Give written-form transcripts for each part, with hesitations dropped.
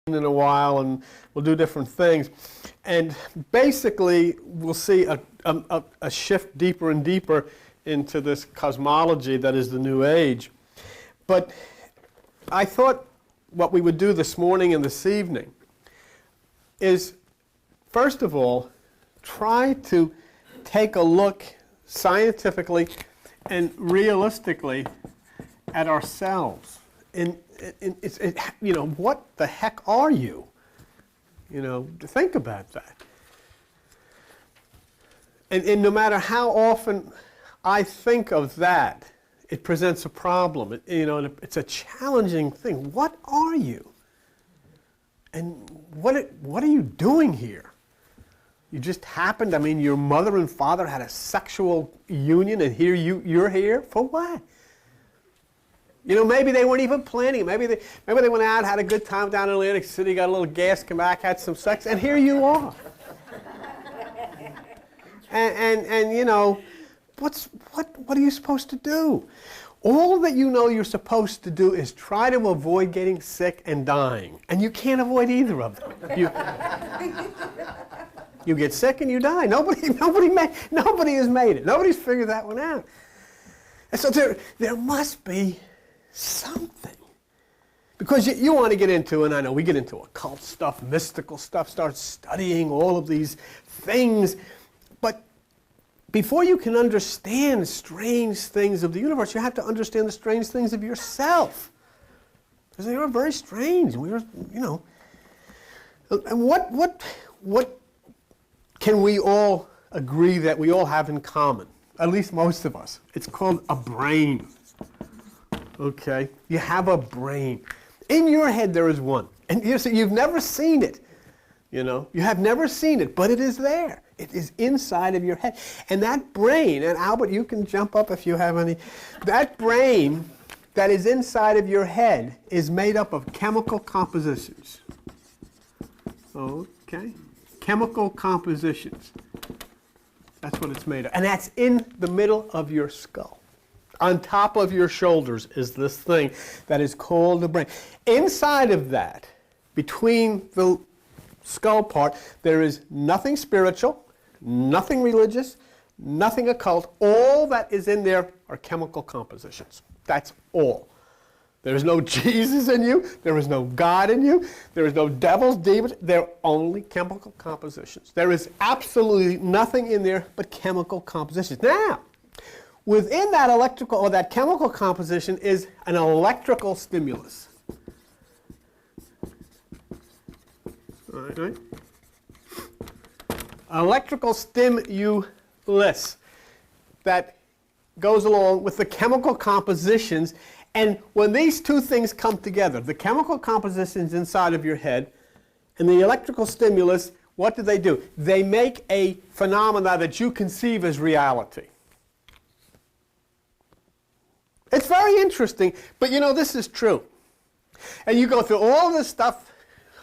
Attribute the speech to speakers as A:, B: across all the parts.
A: in a while, and we'll do different things. And basically, we'll see a shift deeper and deeper into this cosmology that is the New Age. But I thought what we would do this morning and this evening is, first of all, try to take a look scientifically and realistically at ourselves. What the heck are you? Think about that. And no matter how often I think of that, it presents a problem. It's a challenging thing. What are you? And what are you doing here? You just happened, your mother and father had a sexual union, and here you're here? For what? Maybe they weren't even planning it. Maybe they went out, had a good time down in Atlantic City, got a little gas, came back, had some sex, and here you are. What are you supposed to do? All that you're supposed to do is try to avoid getting sick and dying, and you can't avoid either of them. You get sick and you die. Nobody has made it. Nobody's figured that one out. And so there must be something. Because you want to get into, and I know we get into occult stuff, mystical stuff, start studying all of these things. But before you can understand strange things of the universe, you have to understand the strange things of yourself. Because they are very strange. And what can we all agree that we all have in common? At least most of us. It's called a brain. Okay? You have a brain. In your head there is one. And you've never seen it. You have never seen it, but it is there. It is inside of your head. And that brain, and Albert, you can jump up if you have any. That brain that is inside of your head is made up of chemical compositions. Okay? Chemical compositions. That's what it's made of. And that's in the middle of your skull. On top of your shoulders is this thing that is called the brain. Inside of that, between the skull part, there is nothing spiritual, nothing religious, nothing occult. All that is in there are chemical compositions. That's all. There is no Jesus in you. There is no God in you. There is no devils, demons. They're only chemical compositions. There is absolutely nothing in there but chemical compositions. Now, within that electrical or that chemical composition is an electrical stimulus. All right. Electrical stimulus that goes along with the chemical compositions. And when these two things come together, the chemical compositions inside of your head and the electrical stimulus, what do? They make a phenomena that you conceive as reality. It's very interesting, but this is true. And you go through all this stuff,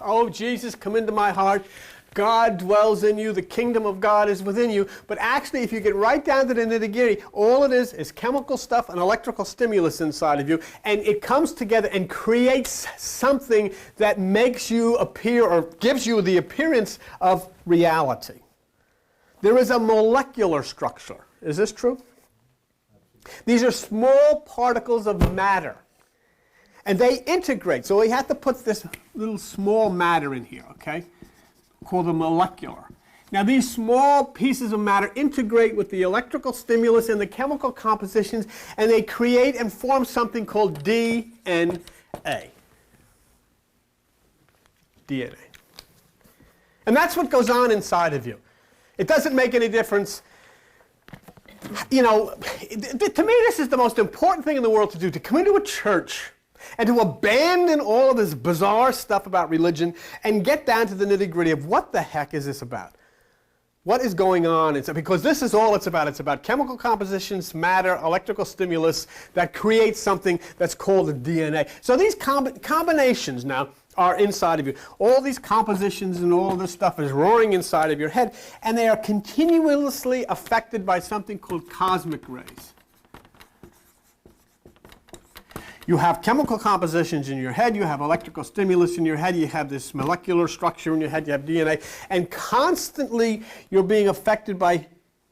A: oh, Jesus, come into my heart. God dwells in you, the kingdom of God is within you. But actually, if you get right down to the nitty-gritty, all it is chemical stuff and electrical stimulus inside of you, and it comes together and creates something that makes you appear or gives you the appearance of reality. There is a molecular structure. Is this true? These are small particles of matter. And they integrate. So we have to put this little small matter in here, okay? Called the molecular. Now these small pieces of matter integrate with the electrical stimulus and the chemical compositions, and they create and form something called DNA. DNA. And that's what goes on inside of you. It doesn't make any difference. To me this is the most important thing in the world to do, to come into a church and to abandon all of this bizarre stuff about religion and get down to the nitty-gritty of what the heck is this about? What is going on? Because this is all it's about. It's about chemical compositions, matter, electrical stimulus that creates something that's called the DNA. So these combinations now are inside of you. All these compositions and all this stuff is roaring inside of your head, and they are continuously affected by something called cosmic rays. You have chemical compositions in your head, you have electrical stimulus in your head, you have this molecular structure in your head, you have DNA, and constantly you're being affected by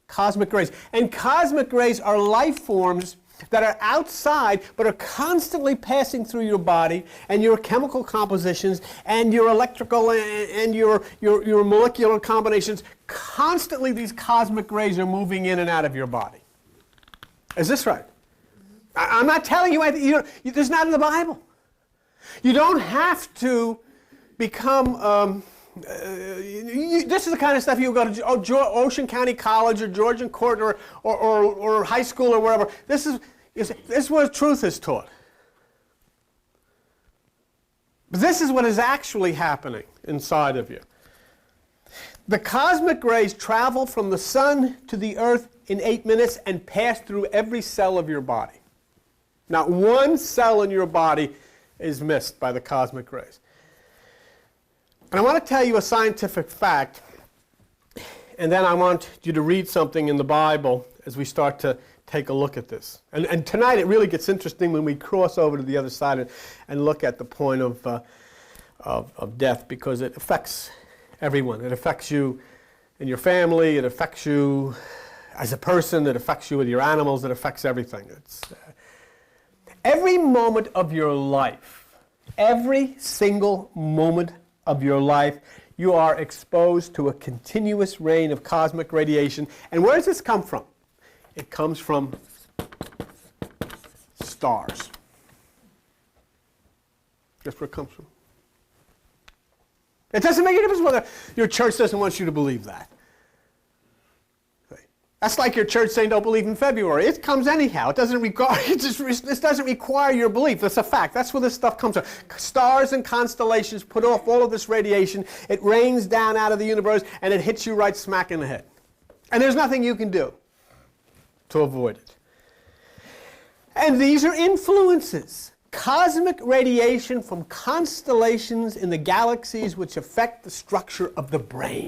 A: cosmic rays. And cosmic rays are life forms that are outside but are constantly passing through your body and your chemical compositions and your electrical and your molecular combinations. Constantly these cosmic rays are moving in and out of your body. Is this right? I'm not telling you anything. This is not in the Bible. You don't have to become... this is the kind of stuff you go to Ocean County College or Georgian Court or high school or wherever. This is where truth is taught. But this is what is actually happening inside of you. The cosmic rays travel from the sun to the earth in 8 minutes and pass through every cell of your body. Not one cell in your body is missed by the cosmic rays. And I want to tell you a scientific fact, and then I want you to read something in the Bible as we start to take a look at this. And tonight it really gets interesting when we cross over to the other side and look at the point of death, because it affects everyone. It affects you in your family, it affects you as a person, it affects you with your animals, it affects everything. Every moment of your life, every single moment of your life, you are exposed to a continuous rain of cosmic radiation. And where does this come from? It comes from stars. That's where it comes from. It doesn't make any difference whether your church doesn't want you to believe that. That's like your church saying don't believe in February. It comes anyhow. It doesn't require. This doesn't require your belief. That's a fact. That's where this stuff comes from. Stars and constellations put off all of this radiation. It rains down out of the universe and it hits you right smack in the head. And there's nothing you can do to avoid it. And these are influences. Cosmic radiation from constellations in the galaxies which affect the structure of the brain.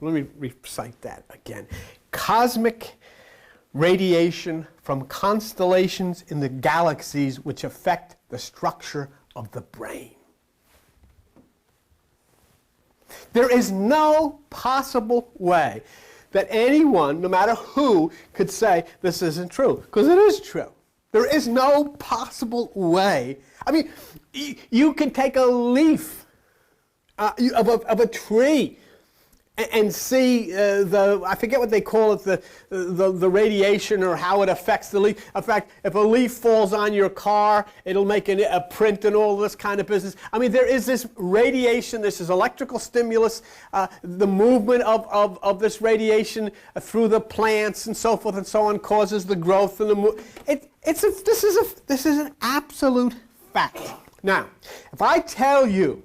A: Let me recite that again. Cosmic radiation from constellations in the galaxies which affect the structure of the brain. There is no possible way that anyone, no matter who, could say this isn't true, because it is true. There is no possible way. I mean, you can take a leaf of a tree and see I forget what they call it, the radiation or how it affects the leaf. In fact, if a leaf falls on your car, it'll make a print and all this kind of business. I mean, there is this radiation, this is electrical stimulus, the movement of this radiation through the plants and so forth and so on causes the growth and the this is an absolute fact. Now, if I tell you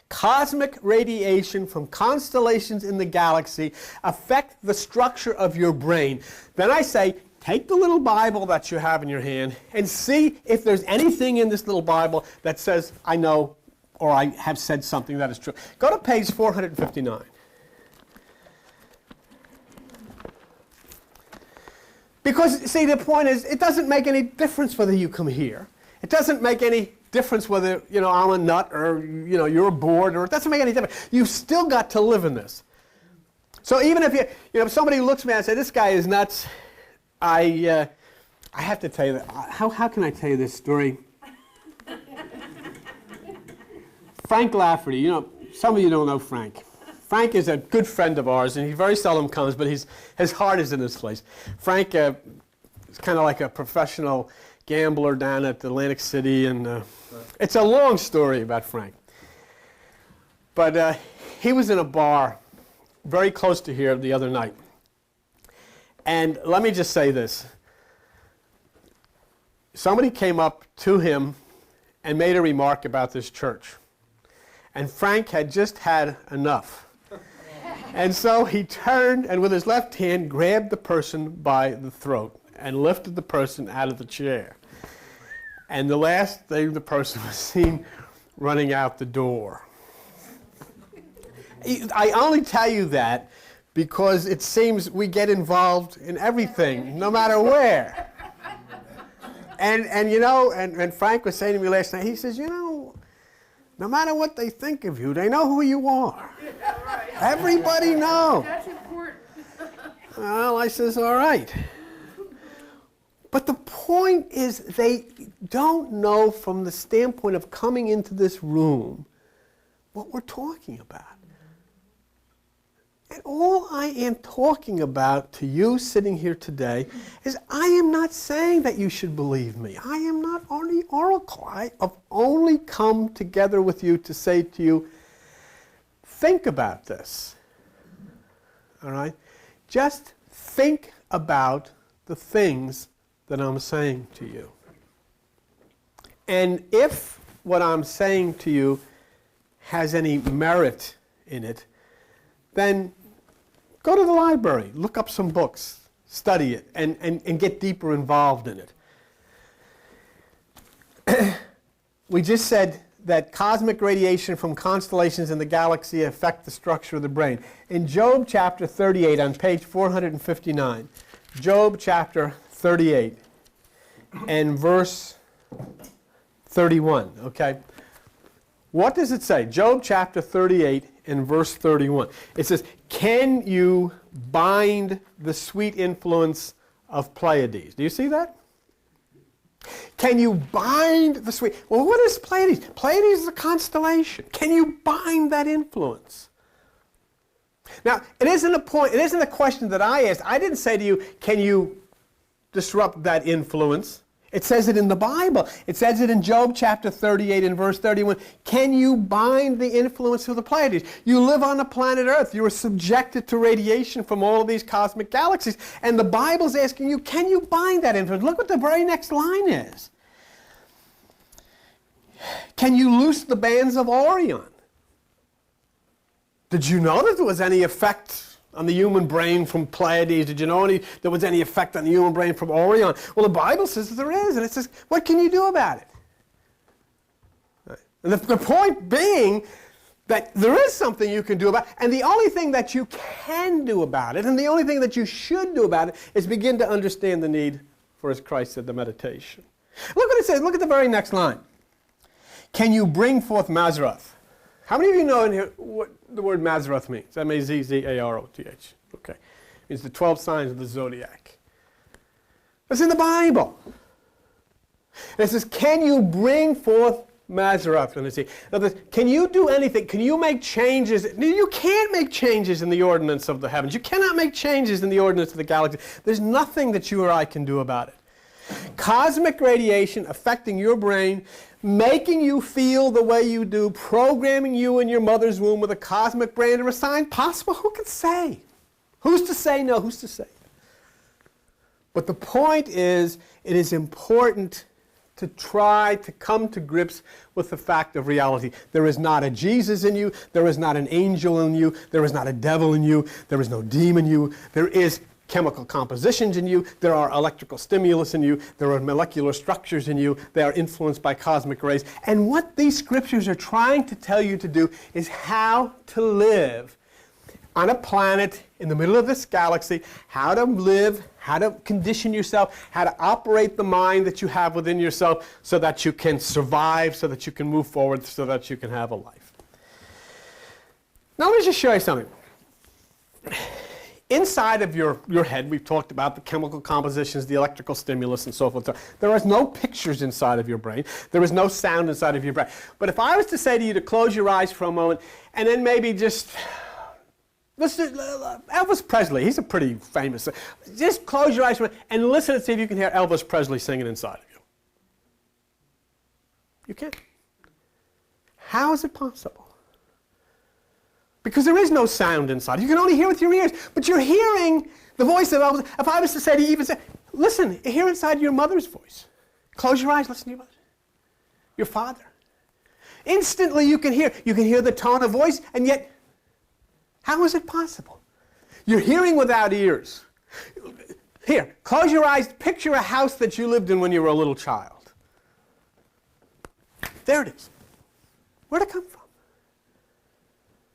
A: cosmic radiation from constellations in the galaxy affect the structure of your brain, then I say, take the little Bible that you have in your hand and see if there's anything in this little Bible that says, I know or I have said something that is true. Go to page 459. Because, see, the point is, it doesn't make any difference whether you come here. It doesn't make any difference whether, I'm a nut or, you're bored, or it doesn't make any difference. You've still got to live in this. So even if if somebody looks at me and says, this guy is nuts, I have to tell you that. How can I tell you this story? Frank Lafferty, some of you don't know Frank. Frank is a good friend of ours, and he very seldom comes, but his heart is in this place. Frank is kind of like a professional gambler down at Atlantic City, and it's a long story about Frank. But he was in a bar very close to here the other night. And let me just say this. Somebody came up to him and made a remark about this church. And Frank had just had enough. And so he turned and with his left hand grabbed the person by the throat and lifted the person out of the chair. And the last thing the person was seen running out the door. I only tell you that because it seems we get involved in everything, no matter where. And you know, and Frank was saying to me last night, he says, you know, no matter what they think of you, they know who you are.
B: Yeah, right.
A: Everybody knows.
B: That's important.
A: Well, I says, all right. But the point is they don't know from the standpoint of coming into this room what we're talking about. And all I am talking about to you sitting here today is I am not saying that you should believe me. I am not only oracle. I have only come together with you to say to you, think about this. All right? Just think about the things that I'm saying to you. And if what I'm saying to you has any merit in it, then go to the library, look up some books, study it, and get deeper involved in it. We just said that cosmic radiation from constellations in the galaxy affect the structure of the brain. In Job chapter 38 on page 459, Job chapter 38 and verse 31, okay? What does it say? Job chapter 38 and verse 31. It says, can you bind the sweet influence of Pleiades? Do you see that? Can you bind the sweet? Well, what is Pleiades? Pleiades is a constellation. Can you bind that influence? Now, it isn't a question that I asked. I didn't say to you, can you disrupt that influence? It says it in the Bible. It says it in Job chapter 38 and verse 31. Can you bind the influence of the Pleiades? You live on the planet Earth. You are subjected to radiation from all of these cosmic galaxies. And the Bible's asking you, can you bind that influence? Look what the very next line is. Can you loose the bands of Orion? Did you know that there was any effect on the human brain from Pleiades? Did you know there was any effect on the human brain from Orion? Well, the Bible says that there is, and it says, what can you do about it? Right. And the point being that there is something you can do about it, and the only thing that you can do about it, and the only thing that you should do about it, is begin to understand the need for, as Christ said, the meditation. Look what it says. Look at the very next line. Can you bring forth Mazzaroth? How many of you know in here what the word Mazzaroth means? M-A-Z-Z-A-R-O-T-H. Okay. It means the 12 signs of the zodiac. It's in the Bible. And it says, can you bring forth Mazzaroth? And see, can you do anything? Can you make changes? You can't make changes in the ordinance of the heavens. You cannot make changes in the ordinance of the galaxy. There's nothing that you or I can do about it. Cosmic radiation affecting your brain, making you feel the way you do, programming you in your mother's womb with a cosmic brain or a sign possible. Who can say? Who's to say no? Who's to say? But the point is, it is important to try to come to grips with the fact of reality. There is not a Jesus in you. There is not an angel in you. There is not a devil in you. There is no demon in you. There is chemical compositions in you, there are electrical stimulus in you, there are molecular structures in you, they are influenced by cosmic rays. And what these scriptures are trying to tell you to do is how to live on a planet in the middle of this galaxy, how to live, how to condition yourself, how to operate the mind that you have within yourself so that you can survive, so that you can move forward, so that you can have a life. Now let me just show you something. Inside of your head, we've talked about the chemical compositions, the electrical stimulus, and so forth. There is no pictures inside of your brain. There is no sound inside of your brain. But if I was to say to you to close your eyes for a moment, and then maybe just, Elvis Presley, he's a pretty famous, just close your eyes for a moment and listen and see if you can hear Elvis Presley singing inside of you. You can't. How is it possible? Because there is no sound inside. You can only hear with your ears. But you're hearing the voice of Elvis. If I was to say to you, even say, listen, hear inside your mother's voice. Close your eyes, listen to your mother. Your father. Instantly you can hear. You can hear the tone of voice, and yet, how is it possible? You're hearing without ears. Here, close your eyes. Picture a house that you lived in when you were a little child. There it is. Where'd it come from?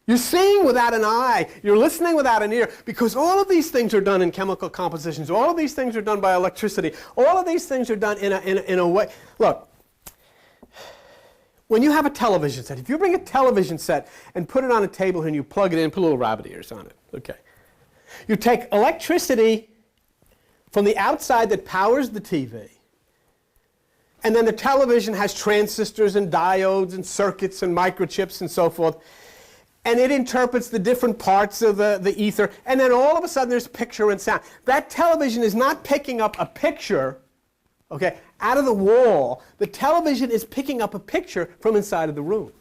A: You're seeing without an eye. You're listening without an ear, because all of these things are done in chemical compositions. All of these things are done by electricity. All of these things are done in a way. Look, when you have a television set, if you bring a television set and put it on a table and you plug it in, put little rabbit ears on it, okay. You take electricity from the outside that powers the TV, and then the television has transistors and diodes and circuits and microchips and so forth, and it interprets the different parts of the ether, and then all of a sudden there's picture and sound. That television is not picking up a picture, okay, out of the wall. The television is picking up a picture from inside of the room.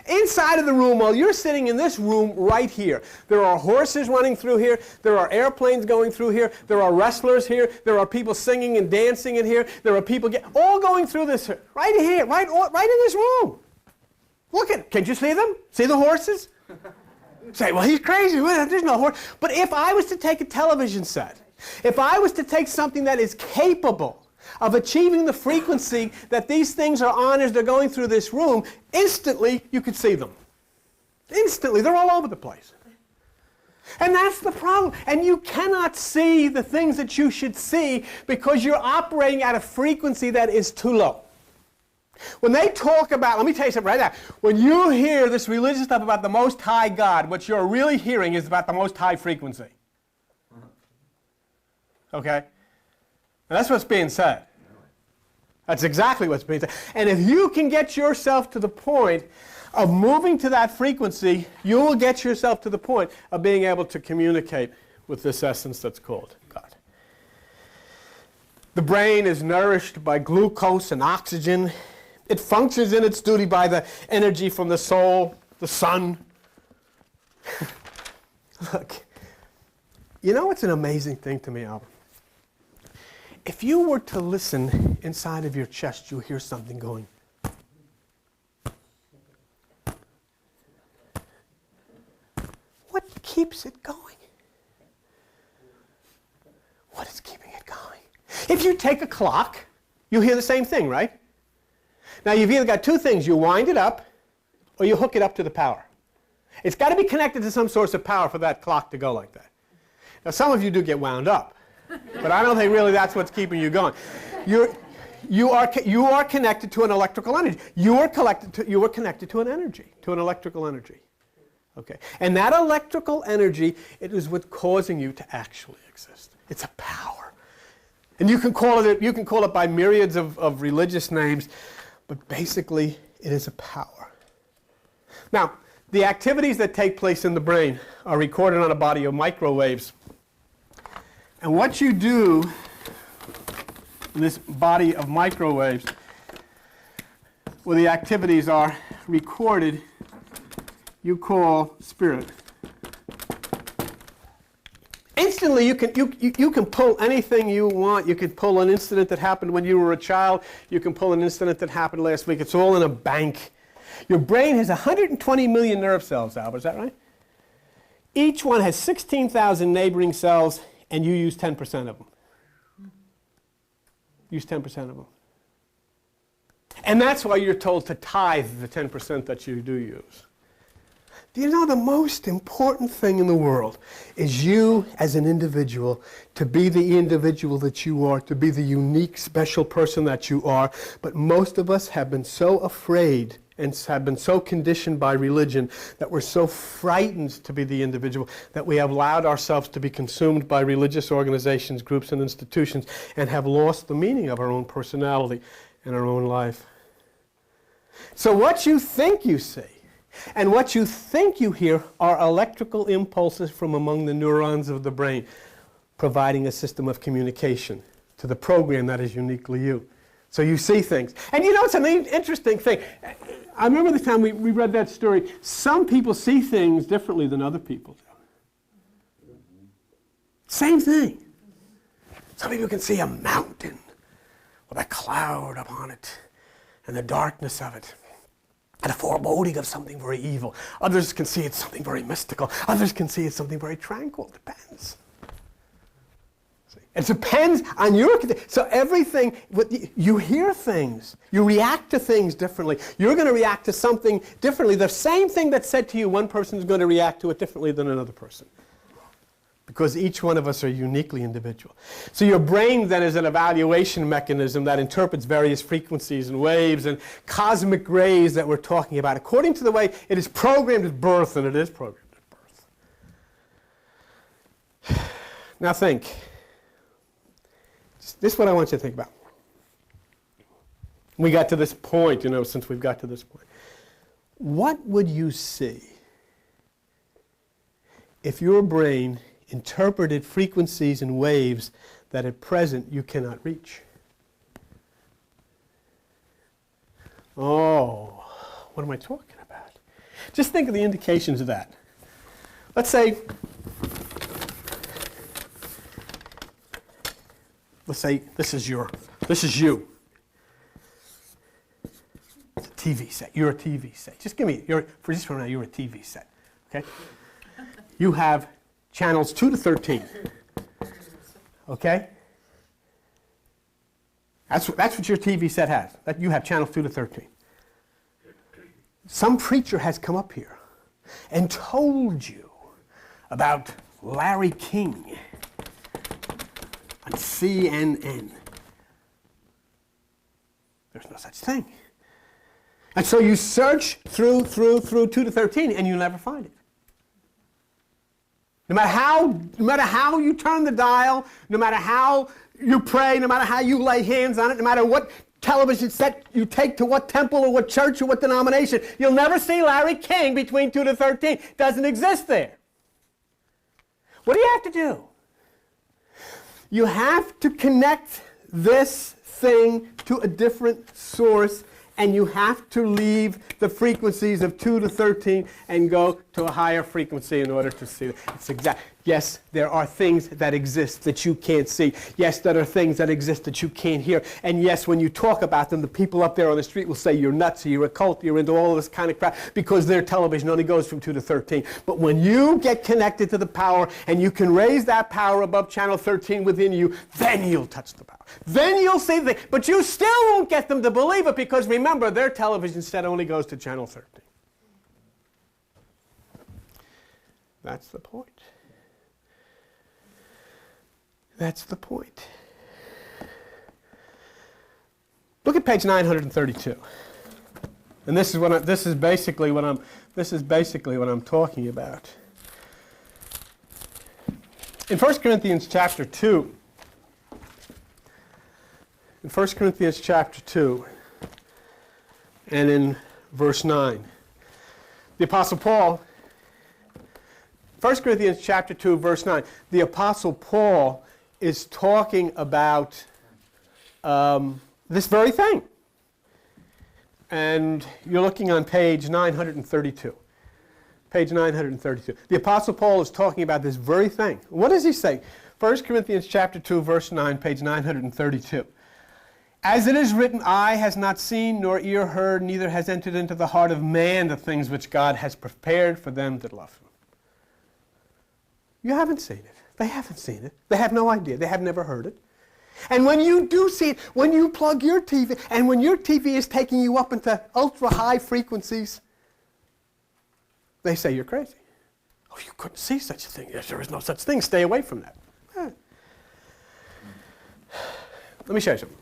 A: Inside of the room, while you're sitting in this room right here, there are horses running through here, there are airplanes going through here, there are wrestlers here, there are people singing and dancing in here, there are people all going through this, right here, right in this room. Look at it. Can't you see them? See the horses? Say, well, he's crazy. There's no horse. But if I was to take a television set, if I was to take something that is capable of achieving the frequency that these things are on as they're going through this room, instantly you could see them. Instantly. They're all over the place. And that's the problem. And you cannot see the things that you should see because you're operating at a frequency that is too low. When they talk about, let me tell you something right now. When you hear this religious stuff about the Most High God, what you're really hearing is about the Most High frequency. Okay? And that's what's being said. That's exactly what's being said. And if you can get yourself to the point of moving to that frequency, you will get yourself to the point of being able to communicate with this essence that's called God. The brain is nourished by glucose and oxygen. It functions in its duty by the energy from the soul, the sun. Look, you know what's an amazing thing to me, Albert? If you were to listen inside of your chest, you'll hear something going. What keeps it going? What is keeping it going? If you take a clock, you'll hear the same thing, right? Now, you've either got two things. You wind it up, or you hook it up to the power. It's got to be connected to some source of power for that clock to go like that. Now, some of you do get wound up, but I don't think really that's what's keeping you going. You are connected to an electrical energy. You are connected to an energy, to an electrical energy. Okay, and that electrical energy, it is what's causing you to actually exist. It's a power, and you can call it by myriads of religious names. But basically, it is a power. Now, the activities that take place in the brain are recorded on a body of microwaves. And what you do in this body of microwaves, where the activities are recorded, you call spirit. Instantly, you can pull anything you want. You can pull an incident that happened when you were a child. You can pull an incident that happened last week. It's all in a bank. Your brain has 120 million nerve cells, Albert. Is that right? Each one has 16,000 neighboring cells, and you use 10% of them. Use 10% of them. And that's why you're told to tithe the 10% that you do use. Do you know the most important thing in the world is you as an individual, to be the individual that you are, to be the unique, special person that you are. But most of us have been so afraid and have been so conditioned by religion that we're so frightened to be the individual that we have allowed ourselves to be consumed by religious organizations, groups, and institutions, and have lost the meaning of our own personality and our own life. So what you think you see and what you think you hear are electrical impulses from among the neurons of the brain, providing a system of communication to the program that is uniquely you. So you see things. And you know, it's an interesting thing. I remember the time we read that story. Some people see things differently than other people do. Same thing. Some people can see a mountain with a cloud upon it and the darkness of it, and a foreboding of something very evil. Others can see it's something very mystical. Others can see it's something very tranquil. Depends. See? It depends on your... So everything, you hear things. You react to things differently. You're going to react to something differently. The same thing that's said to you, one person is going to react to it differently than another person. Because each one of us are uniquely individual. So your brain then is an evaluation mechanism that interprets various frequencies and waves and cosmic rays that we're talking about according to the way it is programmed at birth, and it is programmed at birth. Now think. This is what I want you to think about. We got to this point, since we've got to this point. What would you see if your brain interpreted frequencies and waves that at present you cannot reach? Oh, what am I talking about? Just think of the indications of that. Let's say this is you. It's a TV set. You're a TV set. Just give me, for just for now, you're a TV set. Okay? You have channels 2 to 13. Okay? That's what your TV set has. You have channels 2 to 13. Some preacher has come up here and told you about Larry King on CNN. There's no such thing. And so you search through 2 to 13 and you never find it. No matter how you turn the dial, no matter how you pray, no matter how you lay hands on it, no matter what television set you take to what temple or what church or what denomination, you'll never see Larry King between 2 to 13. Doesn't exist there. What do you have to do? You have to connect this thing to a different source, and you have to leave the frequencies of 2 to 13 and go to a higher frequency in order to see it. It's exact. Yes, there are things that exist that you can't see. Yes, there are things that exist that you can't hear. And yes, when you talk about them, the people up there on the street will say you're nuts, or you're a cult, you're into all of this kind of crap, because their television only goes from 2 to 13. But when you get connected to the power and you can raise that power above channel 13 within you, then you'll touch the power. Then you'll see the... But you still won't get them to believe it, because remember, their television set only goes to channel 13. That's the point. That's the point. Look at page 932. And this is basically what I'm talking about. In 1 Corinthians chapter 2, and in verse 9, the Apostle Paul, 1 Corinthians chapter 2, verse 9, the Apostle Paul is talking about this very thing. And you're looking on page 932. Page 932. The Apostle Paul is talking about this very thing. What does he say? 1 Corinthians chapter 2, verse 9, page 932. As it is written, eye has not seen, nor ear heard, neither has entered into the heart of man the things which God has prepared for them that love him. You haven't seen it. They haven't seen it. They have no idea. They have never heard it. And when you do see it, when you plug your TV, and when your TV is taking you up into ultra-high frequencies, they say you're crazy. Oh, you couldn't see such a thing. Yes, there is no such thing. Stay away from that. Let me show you something.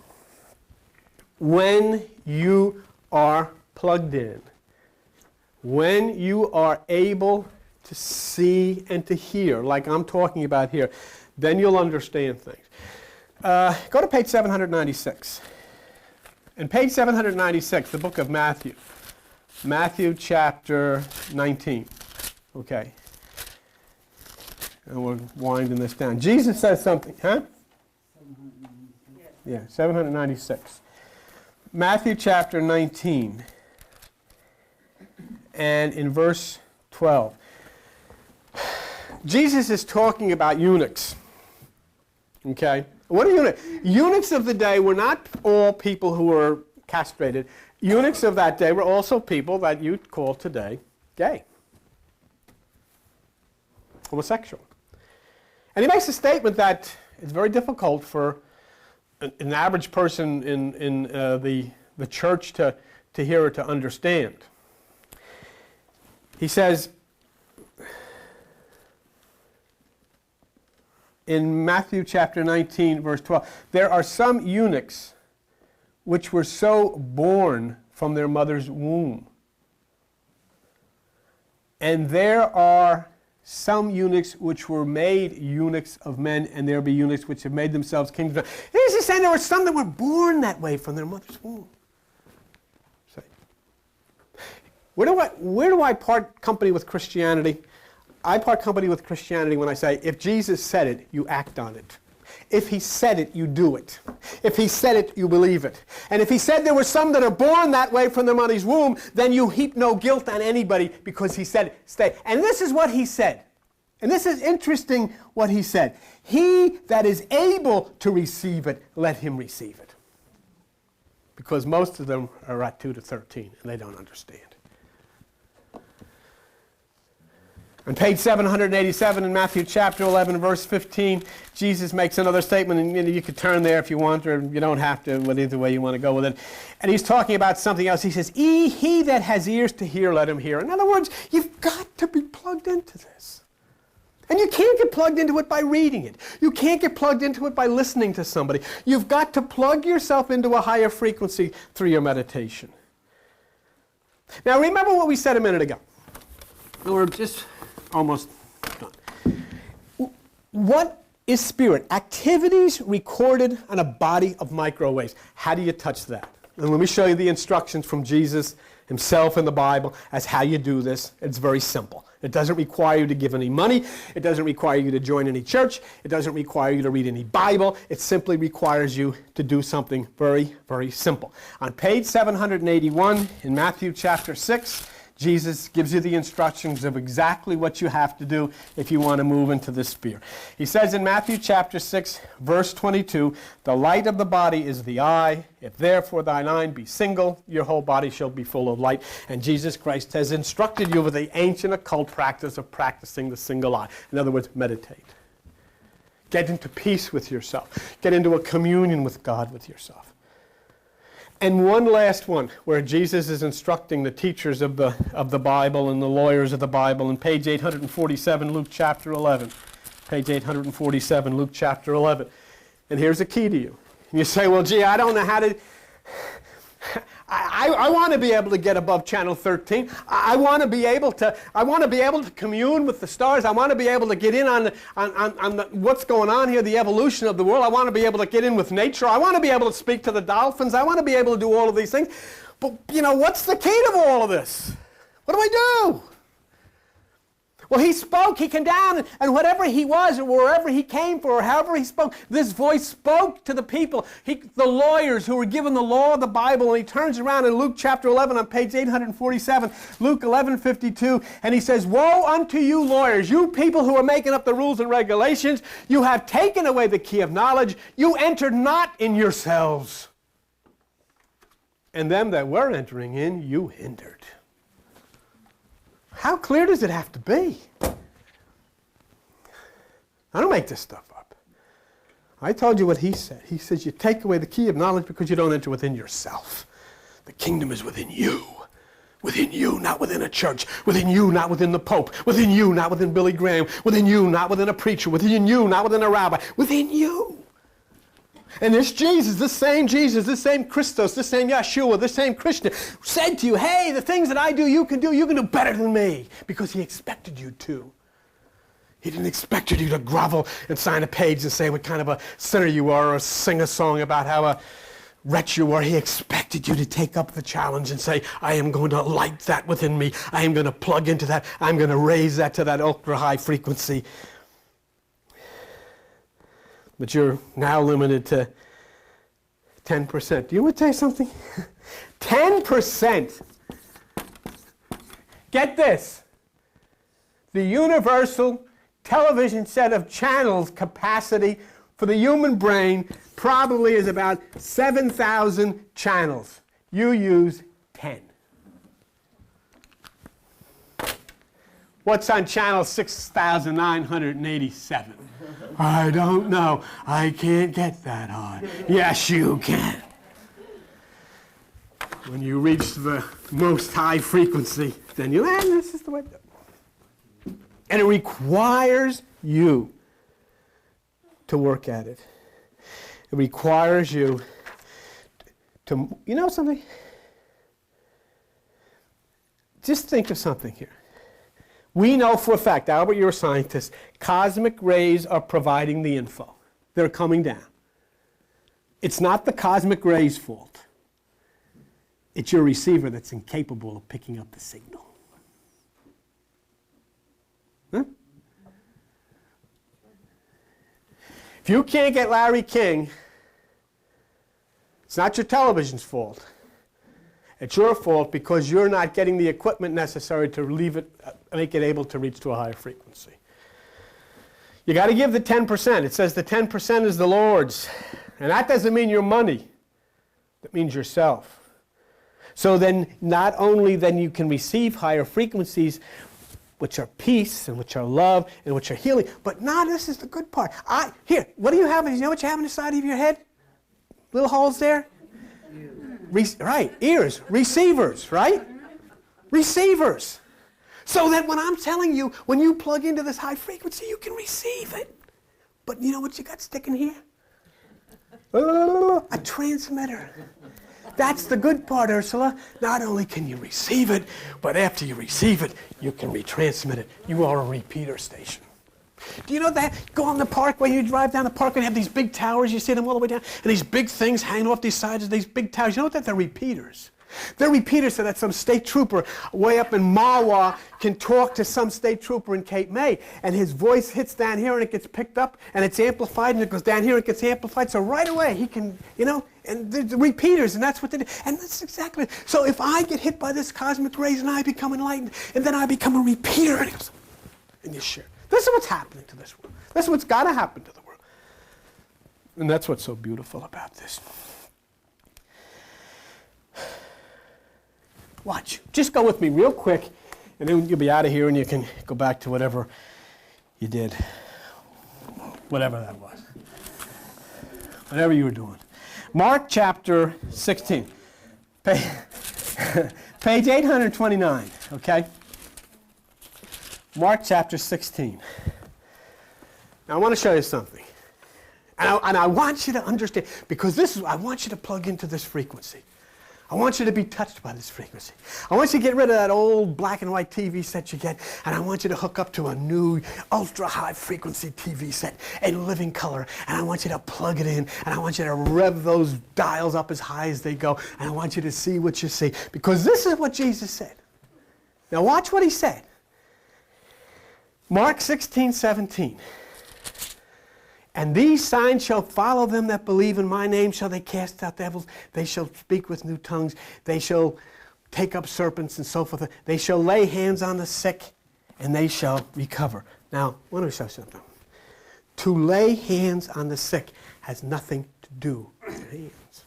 A: When you are plugged in, when you are able to see and to hear, like I'm talking about here, then you'll understand things. Go to page 796. In page 796, the book of Matthew. Matthew chapter 19. Okay. And we're winding this down. Jesus says something, huh? Yeah, 796. Matthew chapter 19. And in verse 12. Jesus is talking about eunuchs. Okay? What are eunuchs? Eunuchs of the day were not all people who were castrated. Eunuchs of that day were also people that you'd call today gay, homosexual. And he makes a statement that it's very difficult for an average person in the church to hear or to understand. He says in Matthew chapter 19, verse 12, there are some eunuchs which were so born from their mother's womb. And there are some eunuchs which were made eunuchs of men, and there be eunuchs which have made themselves kings of men. He's just saying there were some that were born that way from their mother's womb. Where do I part company with Christianity? I part company with Christianity when I say, if Jesus said it, you act on it. If he said it, you do it. If he said it, you believe it. And if he said there were some that are born that way from their mother's womb, then you heap no guilt on anybody because he said it. Stay. And this is what he said. And this is interesting what he said. He that is able to receive it, let him receive it. Because most of them are at 2 to 13 and they don't understand. On page 787 in Matthew chapter 11, verse 15, Jesus makes another statement, and you could turn there if you want, or you don't have to, either way you want to go with it. And he's talking about something else. He says, he that has ears to hear, let him hear. In other words, you've got to be plugged into this. And you can't get plugged into it by reading it. You can't get plugged into it by listening to somebody. You've got to plug yourself into a higher frequency through your meditation. Now remember what we said a minute ago. We're just almost done. What is spirit? Activities recorded on a body of microwaves. How do you touch that? And let me show you the instructions from Jesus himself in the Bible as how you do this. It's very simple. It doesn't require you to give any money. It doesn't require you to join any church. It doesn't require you to read any Bible. It simply requires you to do something very, very simple. On page 781 in Matthew chapter 6, Jesus gives you the instructions of exactly what you have to do if you want to move into this sphere. He says in Matthew chapter 6, verse 22, the light of the body is the eye. If therefore thine eye be single, your whole body shall be full of light. And Jesus Christ has instructed you with the ancient occult practice of practicing the single eye. In other words, meditate. Get into peace with yourself. Get into a communion with God with yourself. And one last one, where Jesus is instructing the teachers of the Bible and the lawyers of the Bible, in page 847, Luke chapter 11. Page 847, Luke chapter 11. And here's a key to you. And you say, well, gee, I don't know how to... I want to be able to get above channel 13. I want to be able to commune with the stars. I want to be able to get in on what's going on here, the evolution of the world. I want to be able to get in with nature. I want to be able to speak to the dolphins. I want to be able to do all of these things. But, what's the key to all of this? What do I do? Well, he spoke, he came down, and whatever he was, or wherever he came from, or however he spoke, this voice spoke to the people, the lawyers who were given the law of the Bible, and he turns around in Luke chapter 11 on page 847, Luke 11:52, and he says, woe unto you lawyers, you people who are making up the rules and regulations, you have taken away the key of knowledge, you entered not in yourselves, and them that were entering in, you hindered. How clear does it have to be? I don't make this stuff up. I told you what he said. He says you take away the key of knowledge because you don't enter within yourself. The kingdom is within you. Within you, not within a church. Within you, not within the Pope. Within you, not within Billy Graham. Within you, not within a preacher. Within you, not within a rabbi. Within you. And this same Christos, this same Yeshua, this same Krishna said to you, hey, the things that I do, you can do better than me. Because he expected you to. He didn't expect you to grovel and sign a page and say what kind of a sinner you are, or sing a song about how a wretch you are. He expected you to take up the challenge and say, I am going to light that within me. I am going to plug into that. I'm going to raise that to that ultra high frequency. But you're now limited to 10%. Do you want to tell you something? 10%. Get this. The universal television set of channels capacity for the human brain probably is about 7,000 channels. You use 10. What's on channel 6,987? I don't know. I can't get that high. Yes, you can. When you reach the most high frequency, then you, this is the way. And it requires you to work at it. It requires you to, you know something? Just think of something here. We know for a fact, Albert, you're a scientist, cosmic rays are providing the info. They're coming down. It's not the cosmic rays' fault. It's your receiver that's incapable of picking up the signal. Huh? If you can't get Larry King, it's not your television's fault. It's your fault because you're not getting the equipment necessary to make it able to reach to a higher frequency. You got to give the 10%. It says the 10% is the Lord's. And that doesn't mean your money. That means yourself. So then not only then you can receive higher frequencies, which are peace and which are love and which are healing, but now this is the good part. Here, what do you have? You know what you have on the side of your head? Little holes there? Right, ears, receivers, right? Receivers. So that when I'm telling you, when you plug into this high frequency, you can receive it. But you know what you got sticking here? A transmitter. That's the good part, Ursula. Not only can you receive it, but after you receive it, you can retransmit it. You are a repeater station. Do you know that? Go on the parkway, you drive down the parkway, and have these big towers, you see them all the way down, and these big things hanging off these sides of these big towers. You know what? They're repeaters. They're repeaters so that some state trooper way up in Mawa can talk to some state trooper in Cape May, and his voice hits down here and it gets picked up, and it's amplified, and it goes down here and it gets amplified. So right away he can, you know, and the repeaters, and that's what they do. And that's exactly it. So if I get hit by this cosmic rays and I become enlightened, and then I become a repeater, and it goes, and you share. This is what's happening to this world. This is what's got to happen to the world. And that's what's so beautiful about this. Watch. Just go with me real quick, and then you'll be out of here and you can go back to whatever you did. Whatever that was. Whatever you were doing. Mark chapter 16. Page 829, okay? Mark chapter 16. Now I want to show you something. And I want you to understand, because I want you to plug into this frequency. I want you to be touched by this frequency. I want you to get rid of that old black and white TV set you get, and I want you to hook up to a new ultra high frequency TV set in living color, and I want you to plug it in, and I want you to rev those dials up as high as they go, and I want you to see what you see, because this is what Jesus said. Now watch what he said. Mark 16:17. And these signs shall follow them that believe in my name. Shall they cast out devils? They shall speak with new tongues. They shall take up serpents and so forth. They shall lay hands on the sick, and they shall recover. Now, let me show you something. To lay hands on the sick has nothing to do with hands.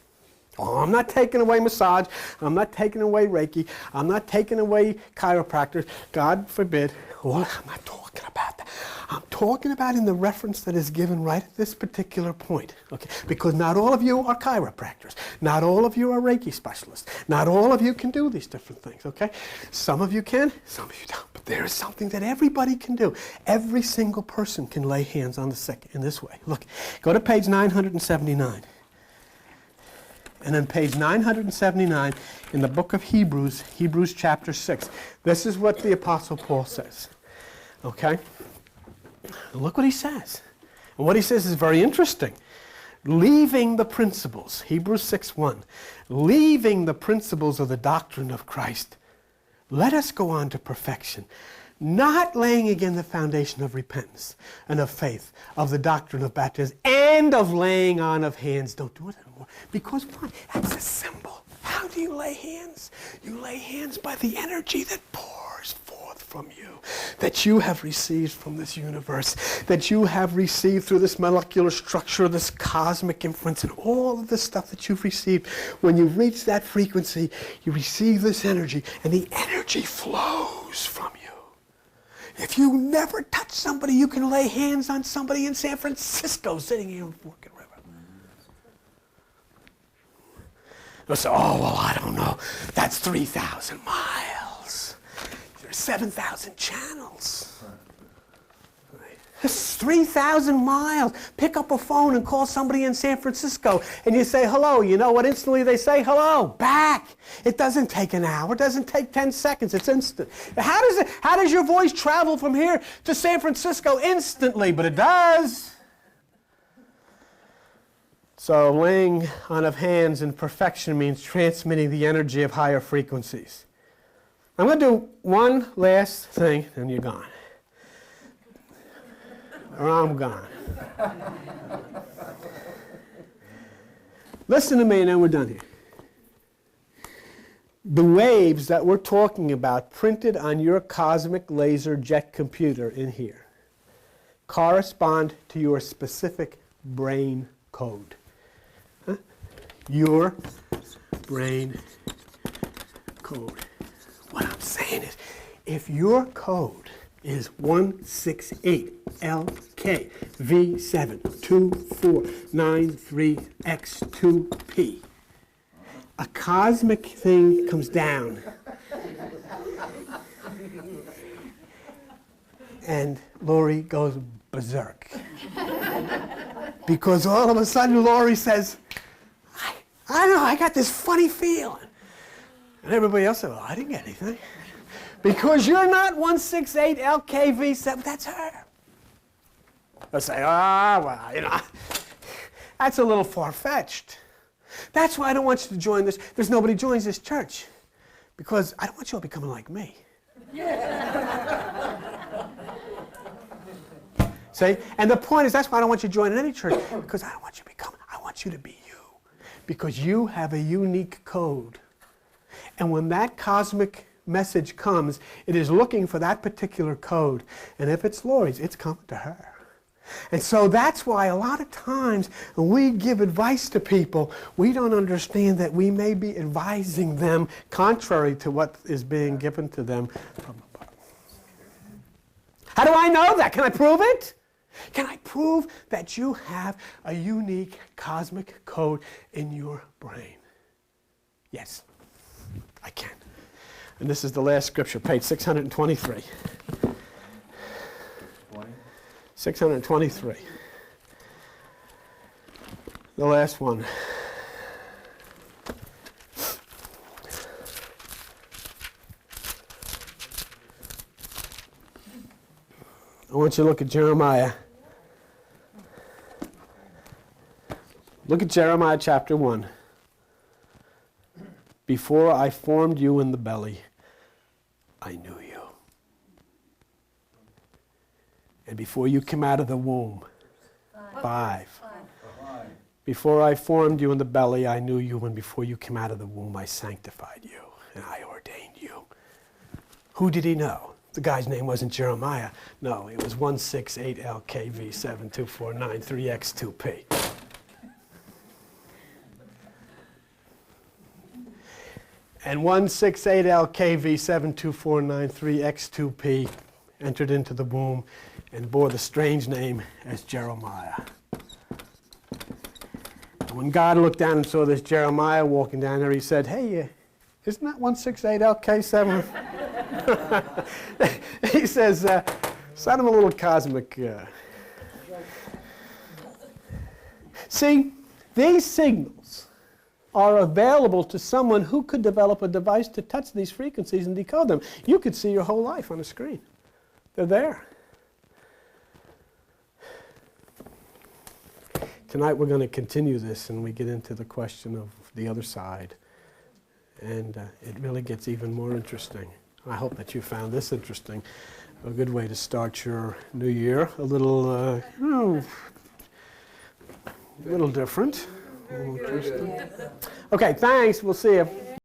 A: Oh, I'm not taking away massage. I'm not taking away Reiki. I'm not taking away chiropractors. God forbid. Well, I'm not talking about that. I'm talking about in the reference that is given right at this particular point. Okay? Because not all of you are chiropractors. Not all of you are Reiki specialists. Not all of you can do these different things. Okay? Some of you can, some of you don't. But there is something that everybody can do. Every single person can lay hands on the sick in this way. Look, go to page 979. And then page 979 in the book of Hebrews, Hebrews chapter 6. This is what the Apostle Paul says. Okay? And look what he says. And what he says is very interesting. Leaving the principles, Hebrews 6:1, leaving the principles of the doctrine of Christ, let us go on to perfection, not laying again the foundation of repentance and of faith, of the doctrine of baptism, and of laying on of hands. Don't do it anymore. Because why? That's a symbol. How do you lay hands? You lay hands by the energy that pours forth from you, that you have received from this universe, that you have received through this molecular structure, this cosmic influence, and all of the stuff that you've received. When you reach that frequency, you receive this energy, and the energy flows from you. If you never touch somebody, you can lay hands on somebody in San Francisco sitting here in Forked River. They'll say, oh, well, I don't know. That's 3,000 miles. There's 7,000 channels. It's 3,000 miles. Pick up a phone and call somebody in San Francisco and you say hello. You know what instantly they say? Hello, back. It doesn't take an hour. It doesn't take 10 seconds. It's instant. How does your voice travel from here to San Francisco instantly? But it does. So laying on of hands in perfection means transmitting the energy of higher frequencies. I'm going to do one last thing and you're gone. Or I'm gone. Listen to me and then we're done here. The waves that we're talking about printed on your cosmic laser jet computer in here correspond to your specific brain code. Huh? Your brain code. What I'm saying is, if your code is 168LKV72493X2P. A cosmic thing comes down. And Lori goes berserk. Because all of a sudden Lori says, I don't know, I got this funny feeling. And everybody else said, well, I didn't get anything. Because you're not 168LKV7, that's her. They'll say, well, you know, that's a little far-fetched. That's why I don't want you to join this. There's nobody joins this church. Because I don't want you all becoming like me. See? And the point is, that's why I don't want you to join any church. Because I don't want you to become, I want you to be you. Because you have a unique code. And when that cosmic message comes, it is looking for that particular code. And if it's Lori's, it's coming to her. And so that's why a lot of times when we give advice to people, we don't understand that we may be advising them contrary to what is being given to them from above. How do I know that? Can I prove it? Can I prove that you have a unique cosmic code in your brain? Yes, I can. And this is the last scripture, page 623. 623. The last one. I want you to look at Jeremiah. Look at Jeremiah chapter 1. Before I formed you in the belly, I knew you. And before you came out of the womb, 5. Before I formed you in the belly, I knew you. And before you came out of the womb, I sanctified you. And I ordained you. Who did he know? The guy's name wasn't Jeremiah. No, it was 168LKV72493X2P. And 168LKV72493X2P entered into the womb and bore the strange name as Jeremiah. And when God looked down and saw this Jeremiah walking down there, he said, hey, isn't that 168LK7? He says, send him a little cosmic. See, these signals are available to someone who could develop a device to touch these frequencies and decode them. You could see your whole life on a screen. They're there. Tonight we're going to continue this and we get into the question of the other side. And it really gets even more interesting. I hope that you found this interesting. A good way to start your new year. A little, little different. A little interesting. Okay, thanks. We'll see you.